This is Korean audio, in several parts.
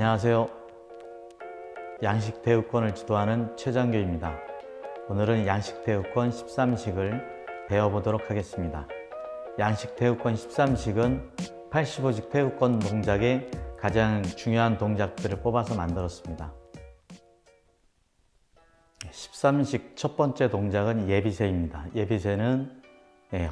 안녕하세요. 양식태우권을 지도하는 최장교입니다. 오늘은 양식태우권 13식을 배워보도록 하겠습니다. 양식태우권 13식은 85식 태우권 동작의 가장 중요한 동작들을 뽑아서 만들었습니다. 13식 첫 번째 동작은 예비세입니다. 예비세는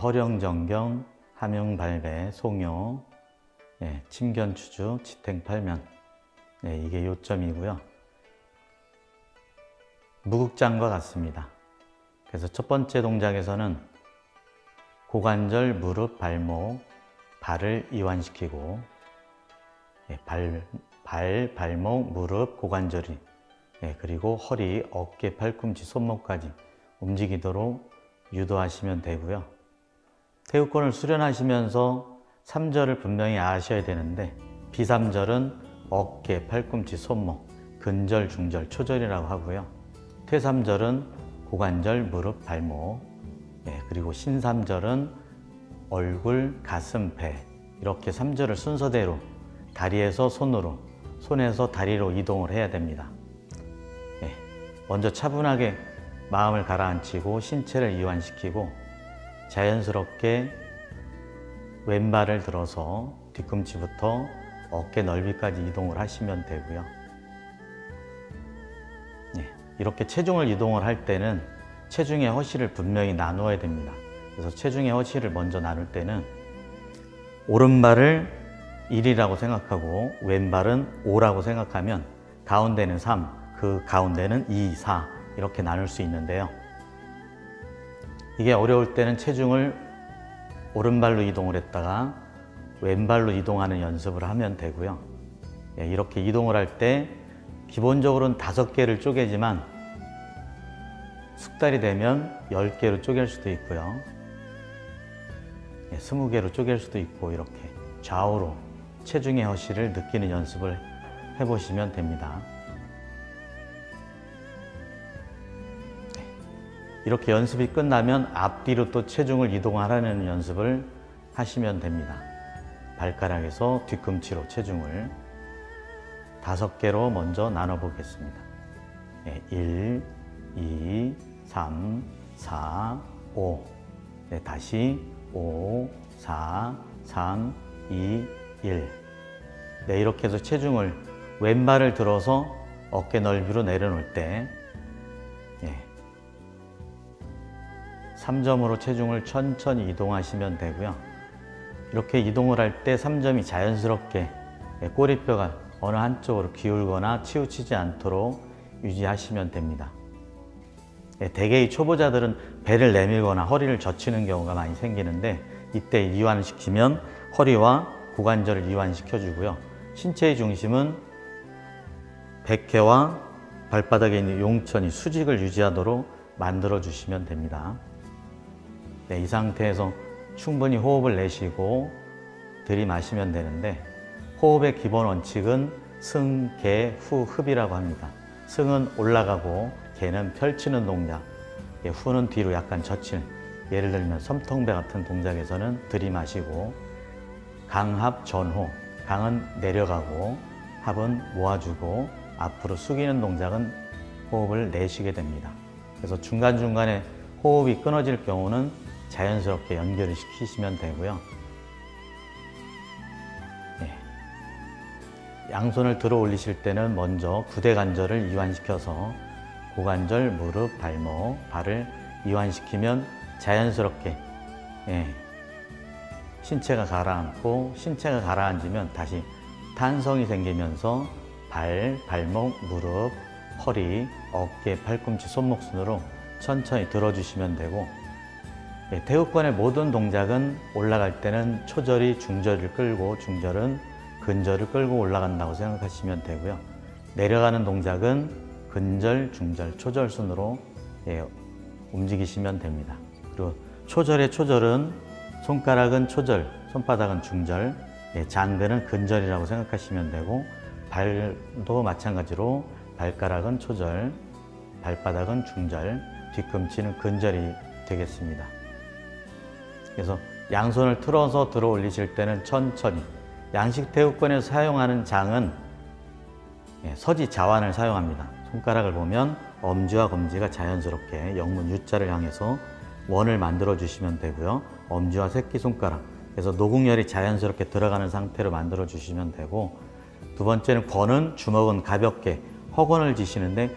허령정경, 함용발배, 송요, 침견추주, 지탱팔면, 이게 요점이고요. 무극장과 같습니다. 그래서 첫 번째 동작에서는 고관절, 무릎, 발목, 발을 이완시키고 발목, 무릎, 고관절이 그리고 허리, 어깨, 팔꿈치, 손목까지 움직이도록 유도하시면 되고요. 태우권을 수련하시면서 3절을 분명히 아셔야 되는데 비삼절은 어깨, 팔꿈치, 손목, 근절, 중절, 초절이라고 하고요. 퇴삼절은 고관절, 무릎, 발목, 그리고 신삼절은 얼굴, 가슴, 배 이렇게 3절을 순서대로 다리에서 손으로, 손에서 다리로 이동을 해야 됩니다. 먼저 차분하게 마음을 가라앉히고 신체를 이완시키고 자연스럽게 왼발을 들어서 뒤꿈치부터 어깨 넓이까지 이동을 하시면 되고요. 이렇게 체중을 이동을 할 때는 체중의 허실을 분명히 나누어야 됩니다. 그래서 체중의 허실을 먼저 나눌 때는 오른발을 1이라고 생각하고 왼발은 5라고 생각하면 가운데는 3, 그 가운데는 2, 4 이렇게 나눌 수 있는데요. 이게 어려울 때는 체중을 오른발로 이동을 했다가 왼발로 이동하는 연습을 하면 되고요. 이렇게 이동을 할 때 기본적으로는 5개를 쪼개지만 숙달이 되면 10개로 쪼갤 수도 있고요. 20개로 쪼갤 수도 있고 이렇게 좌우로 체중의 허실을 느끼는 연습을 해보시면 됩니다. 이렇게 연습이 끝나면 앞뒤로 또 체중을 이동하라는 연습을 하시면 됩니다. 발가락에서 뒤꿈치로 체중을 5개로 먼저 나눠 보겠습니다. 1, 2, 3, 4, 5. 다시 5, 4, 3, 2, 1. 이렇게 해서 체중을 왼발을 들어서 어깨 넓이로 내려놓을 때 3점으로 체중을 천천히 이동하시면 되고요. 이렇게 이동을 할 때 3점이 자연스럽게 꼬리뼈가 어느 한쪽으로 기울거나 치우치지 않도록 유지하시면 됩니다. 대개 이 초보자들은 배를 내밀거나 허리를 젖히는 경우가 많이 생기는데 이때 이완시키면 허리와 고관절을 이완시켜 주고요. 신체의 중심은 백회와 발바닥에 있는 용천이 수직을 유지하도록 만들어 주시면 됩니다. 이 상태에서 충분히 호흡을 내쉬고 들이마시면 되는데 호흡의 기본 원칙은 승, 개, 후, 흡이라고 합니다. 승은 올라가고 개는 펼치는 동작, 후는 뒤로 약간 젖히는, 예를 들면 섬통배 같은 동작에서는 들이마시고 강합, 전호, 강은 내려가고 합은 모아주고 앞으로 숙이는 동작은 호흡을 내쉬게 됩니다. 그래서 중간중간에 호흡이 끊어질 경우는 자연스럽게 연결을 시키시면 되고요. 양손을 들어 올리실 때는 먼저 구대관절을 이완시켜서 고관절, 무릎, 발목, 발을 이완시키면 자연스럽게 신체가 가라앉고 신체가 가라앉으면 다시 탄성이 생기면서 발, 발목, 무릎, 허리, 어깨, 팔꿈치, 손목 순으로 천천히 들어주시면 되고 태우권의 모든 동작은 올라갈 때는 초절이 중절을 끌고 중절은 근절을 끌고 올라간다고 생각하시면 되고요. 내려가는 동작은 근절, 중절, 초절 순으로 움직이시면 됩니다. 그리고 초절의 초절은 손가락은 초절, 손바닥은 중절, 장근은 근절이라고 생각하시면 되고 발도 마찬가지로 발가락은 초절, 발바닥은 중절, 뒤꿈치는 근절이 되겠습니다. 그래서 양손을 틀어서 들어 올리실 때는 천천히, 양식 태우권에서 사용하는 장은 서지 자완을 사용합니다. 손가락을 보면 엄지와 검지가 자연스럽게 영문 U자를 향해서 원을 만들어 주시면 되고요. 엄지와 새끼손가락, 그래서 노궁열이 자연스럽게 들어가는 상태로 만들어 주시면 되고, 두 번째는 권은 주먹은 가볍게 허건을 지시는데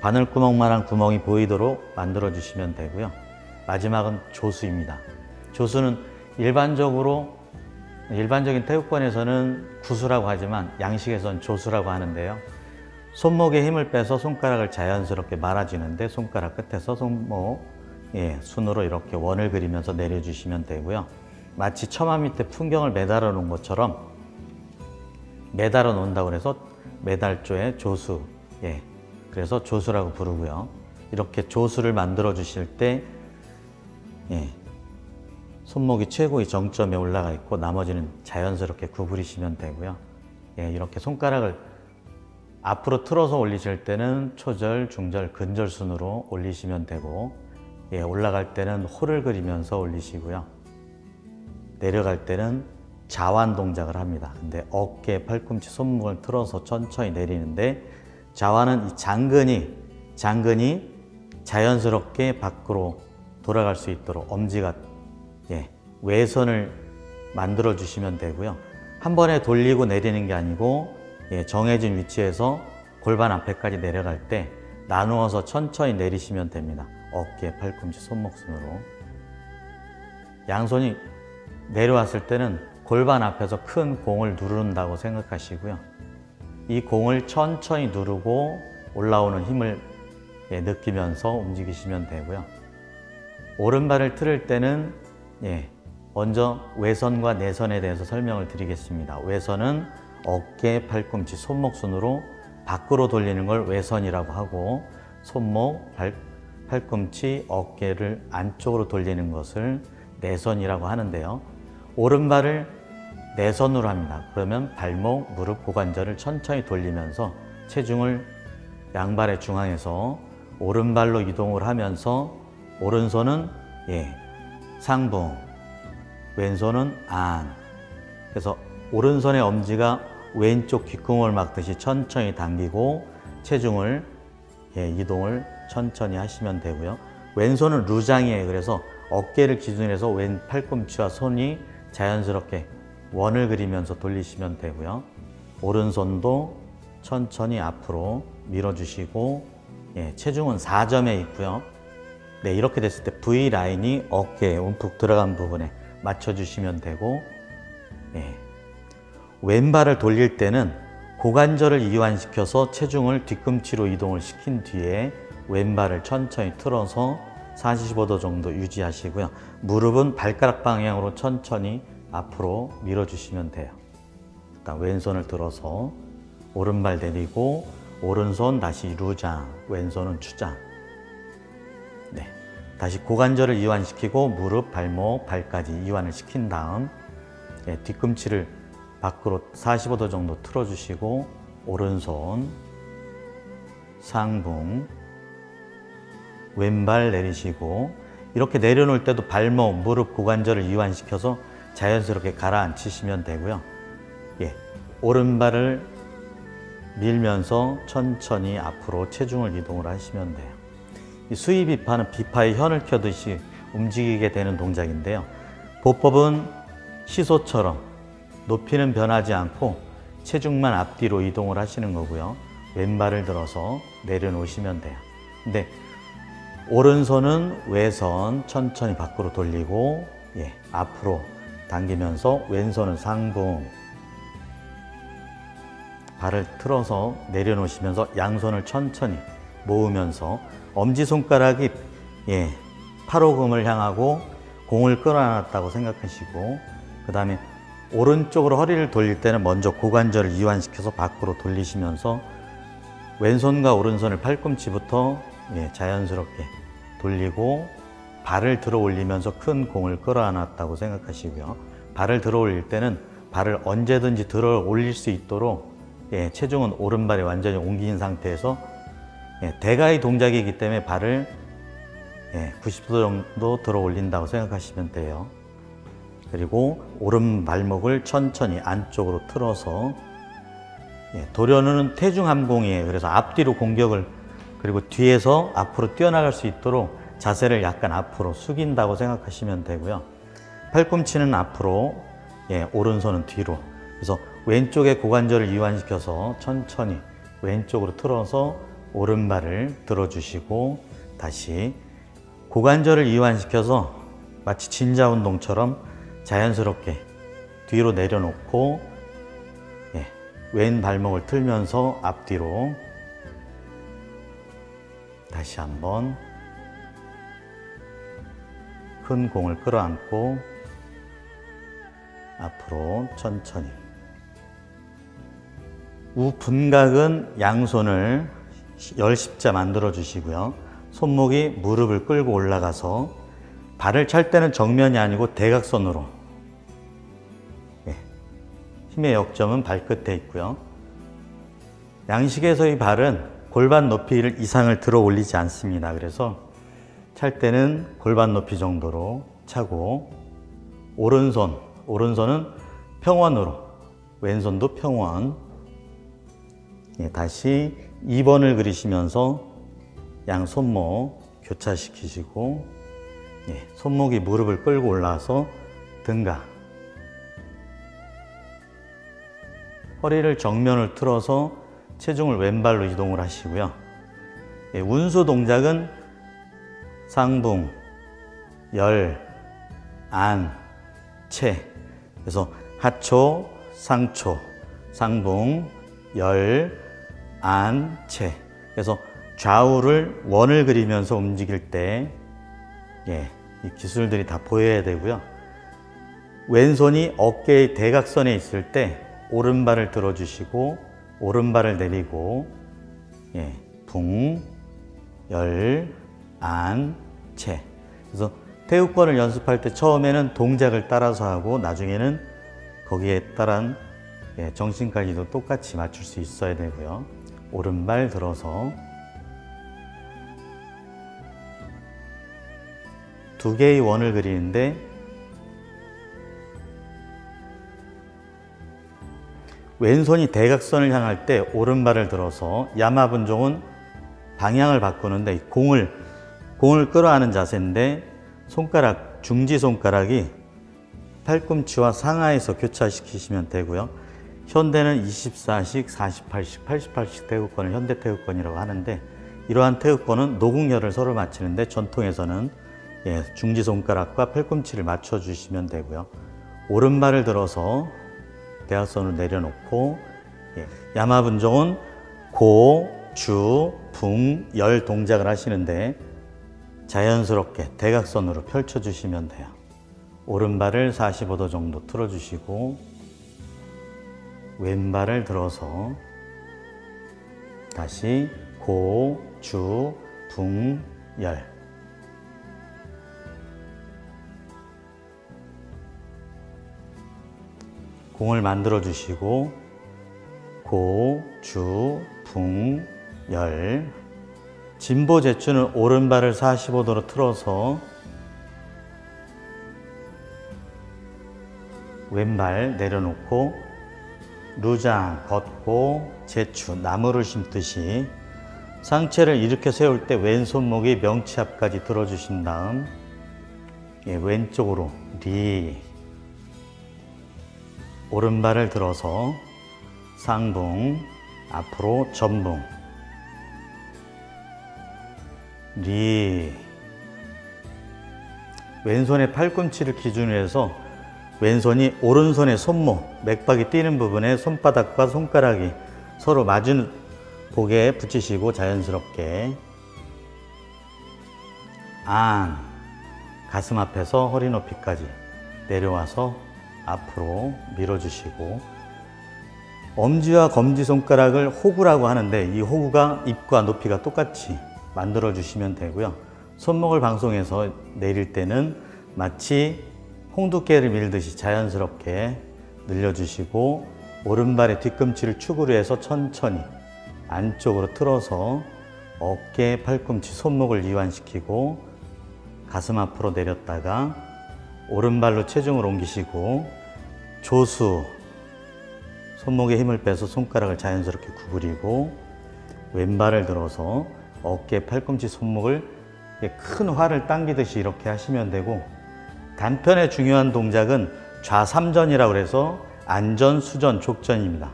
바늘구멍만한 구멍이 보이도록 만들어 주시면 되고요. 마지막은 조수입니다. 조수는 일반적인 태국권에서는 구수라고 하지만 양식에서는 조수라고 하는데요. 손목에 힘을 빼서 손가락을 자연스럽게 말아주는데 손가락 끝에서 손목 순으로 이렇게 원을 그리면서 내려주시면 되고요. 마치 처마 밑에 풍경을 매달아 놓은 것처럼 매달아 놓는다고 해서 매달조의 조수, 그래서 조수라고 부르고요. 이렇게 조수를 만들어 주실 때 손목이 최고의 정점에 올라가 있고 나머지는 자연스럽게 구부리시면 되고요. 이렇게 손가락을 앞으로 틀어서 올리실 때는 초절, 중절, 근절 순으로 올리시면 되고, 올라갈 때는 호를 그리면서 올리시고요. 내려갈 때는 자완 동작을 합니다. 근데 어깨, 팔꿈치, 손목을 틀어서 천천히 내리는데, 자완은 이 장근이 자연스럽게 밖으로 돌아갈 수 있도록 엄지가 외선을 만들어 주시면 되고요. 한 번에 돌리고 내리는 게 아니고 정해진 위치에서 골반 앞에까지 내려갈 때 나누어서 천천히 내리시면 됩니다. 어깨, 팔꿈치, 손목 순으로. 양손이 내려왔을 때는 골반 앞에서 큰 공을 누른다고 생각하시고요. 이 공을 천천히 누르고 올라오는 힘을 느끼면서 움직이시면 되고요. 오른발을 틀을 때는 먼저 외선과 내선에 대해서 설명을 드리겠습니다. 외선은 어깨, 팔꿈치, 손목 순으로 밖으로 돌리는 걸 외선이라고 하고, 손목, 팔꿈치, 어깨를 안쪽으로 돌리는 것을 내선이라고 하는데요. 오른발을 내선으로 합니다. 그러면 발목, 무릎, 고관절을 천천히 돌리면서 체중을 양발의 중앙에서 오른발로 이동을 하면서 오른손은 상붕, 왼손은 안. 그래서 오른손의 엄지가 왼쪽 귓구멍을 막듯이 천천히 당기고 체중을 이동을 천천히 하시면 되고요. 왼손은 루장이에요. 그래서 어깨를 기준으로 해서 왼 팔꿈치와 손이 자연스럽게 원을 그리면서 돌리시면 되고요. 오른손도 천천히 앞으로 밀어주시고, 체중은 4점에 있고요. 이렇게 됐을 때 V라인이 어깨에 움푹 들어간 부분에 맞춰주시면 되고, 왼발을 돌릴 때는 고관절을 이완시켜서 체중을 뒤꿈치로 이동을 시킨 뒤에 왼발을 천천히 틀어서 45도 정도 유지하시고요. 무릎은 발가락 방향으로 천천히 앞으로 밀어주시면 돼요. 일단 왼손을 들어서 오른발 내리고, 오른손 다시 루장, 왼손은 추장. 다시 고관절을 이완시키고 무릎, 발목, 발까지 이완을 시킨 다음 뒤꿈치를 밖으로 45도 정도 틀어주시고, 오른손 상붕, 왼발 내리시고, 이렇게 내려놓을 때도 발목, 무릎, 고관절을 이완시켜서 자연스럽게 가라앉히시면 되고요. 오른발을 밀면서 천천히 앞으로 체중을 이동을 하시면 돼요. 이 수의비파는 비파의 현을 켜듯이 움직이게 되는 동작인데요. 보법은 시소처럼 높이는 변하지 않고 체중만 앞뒤로 이동을 하시는 거고요. 왼발을 들어서 내려놓으시면 돼요. 근데 오른손은 외선 천천히 밖으로 돌리고 앞으로 당기면서, 왼손은 상붕, 발을 틀어서 내려놓으시면서 양손을 천천히 모으면서 엄지손가락이 팔오금을 향하고 공을 끌어안았다고 생각하시고, 그 다음에 오른쪽으로 허리를 돌릴 때는 먼저 고관절을 이완시켜서 밖으로 돌리시면서 왼손과 오른손을 팔꿈치부터 자연스럽게 돌리고, 발을 들어 올리면서 큰 공을 끌어안았다고 생각하시고요. 발을 들어 올릴 때는 발을 언제든지 들어 올릴 수 있도록 체중은 오른발에 완전히 옮긴 상태에서 대가의 동작이기 때문에 발을 90도 정도 들어 올린다고 생각하시면 돼요. 그리고 오른 발목을 천천히 안쪽으로 틀어서 도련우는 태중함공이에요. 그래서 앞뒤로 공격을, 그리고 뒤에서 앞으로 뛰어나갈 수 있도록 자세를 약간 앞으로 숙인다고 생각하시면 되고요. 팔꿈치는 앞으로, 오른손은 뒤로. 그래서 왼쪽의 고관절을 이완시켜서 천천히 왼쪽으로 틀어서 오른발을 들어주시고, 다시 고관절을 이완시켜서 마치 진자 운동처럼 자연스럽게 뒤로 내려놓고, 왼 발목을 틀면서 앞뒤로. 다시 한번 큰 공을 끌어안고 앞으로 천천히. 우분각은 양손을 열십자 만들어 주시고요. 손목이 무릎을 끌고 올라가서 발을 찰 때는 정면이 아니고 대각선으로. 힘의 역점은 발끝에 있고요. 양식에서의 발은 골반 높이 이상을 들어 올리지 않습니다. 그래서 찰 때는 골반 높이 정도로 차고, 오른손은 평원으로, 왼손도 평원. 다시 2번을 그리시면서 양 손목 교차시키시고, 손목이 무릎을 끌고 올라와서 등각. 허리를 정면을 틀어서 체중을 왼발로 이동을 하시고요. 운수 동작은 상붕, 열, 안, 채. 그래서 하초, 상초, 상붕, 열, 안, 채. 그래서 좌우를 원을 그리면서 움직일 때, 이 기술들이 다 보여야 되고요. 왼손이 어깨의 대각선에 있을 때 오른발을 들어주시고 오른발을 내리고, 붕, 열, 안, 채. 그래서 태극권을 연습할 때 처음에는 동작을 따라서 하고 나중에는 거기에 따른 정신까지도 똑같이 맞출 수 있어야 되고요. 오른발 들어서 두 개의 원을 그리는데, 왼손이 대각선을 향할 때 오른발을 들어서 야마분종은 방향을 바꾸는데, 공을 끌어안은 자세인데 손가락, 중지손가락이 팔꿈치와 상하에서 교차시키시면 되고요. 현대는 24식, 48식, 88식 태극권을 현대 태극권이라고 하는데, 이러한 태극권은 노궁혈을 서로 맞추는데 전통에서는 중지손가락과 팔꿈치를 맞춰주시면 되고요. 오른발을 들어서 대각선을 내려놓고, 야마분종은 고, 주, 붕, 열 동작을 하시는데 자연스럽게 대각선으로 펼쳐주시면 돼요. 오른발을 45도 정도 틀어주시고 왼발을 들어서 다시 고, 주, 붕, 열. 공을 만들어 주시고 고, 주, 붕, 열. 진보 제추는 오른발을 45도로 틀어서 왼발 내려놓고 루장 걷고 제추 나무를 심듯이 상체를 이렇게 세울 때 왼손목이 명치 앞까지 들어주신 다음 왼쪽으로 리, 오른발을 들어서 상붕, 앞으로 전붕, 리. 왼손의 팔꿈치를 기준으로 해서 왼손이 오른손의 손목, 맥박이 뛰는 부분에 손바닥과 손가락이 서로 맞은 복에 붙이시고 자연스럽게 안, 가슴 앞에서 허리 높이까지 내려와서 앞으로 밀어주시고, 엄지와 검지손가락을 호구라고 하는데 이 호구가 입과 높이가 똑같이 만들어 주시면 되고요. 손목을 방송해서 내릴 때는 마치 홍두깨를 밀듯이 자연스럽게 늘려주시고, 오른발의 뒤꿈치를 축으로 해서 천천히 안쪽으로 틀어서 어깨, 팔꿈치, 손목을 이완시키고 가슴 앞으로 내렸다가 오른발로 체중을 옮기시고 조수, 손목에 힘을 빼서 손가락을 자연스럽게 구부리고 왼발을 들어서 어깨, 팔꿈치, 손목을 큰 활을 당기듯이 이렇게 하시면 되고, 단편의 중요한 동작은 좌삼전이라고 해서 안전, 수전, 족전입니다.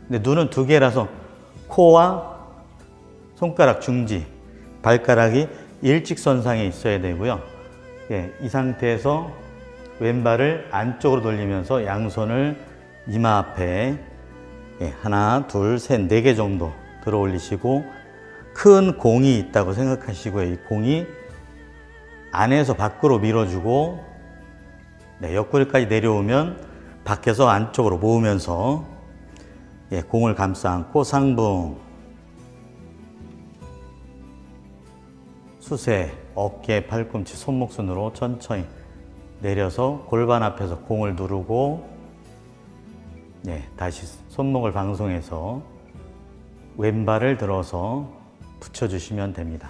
근데 눈은 두 개라서 코와 손가락 중지, 발가락이 일직선상에 있어야 되고요. 이 상태에서 왼발을 안쪽으로 돌리면서 양손을 이마 앞에 하나, 둘, 셋, 네 개 정도 들어 올리시고, 큰 공이 있다고 생각하시고요. 이 공이 안에서 밖으로 밀어주고, 옆구리까지 내려오면 밖에서 안쪽으로 모으면서 공을 감싸 안고 상붕, 수세, 어깨, 팔꿈치, 손목 순으로 천천히 내려서 골반 앞에서 공을 누르고, 다시 손목을 방송해서 왼발을 들어서 붙여주시면 됩니다.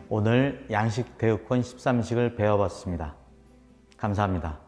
오늘 양식 대우권 13식을 배워봤습니다. 감사합니다.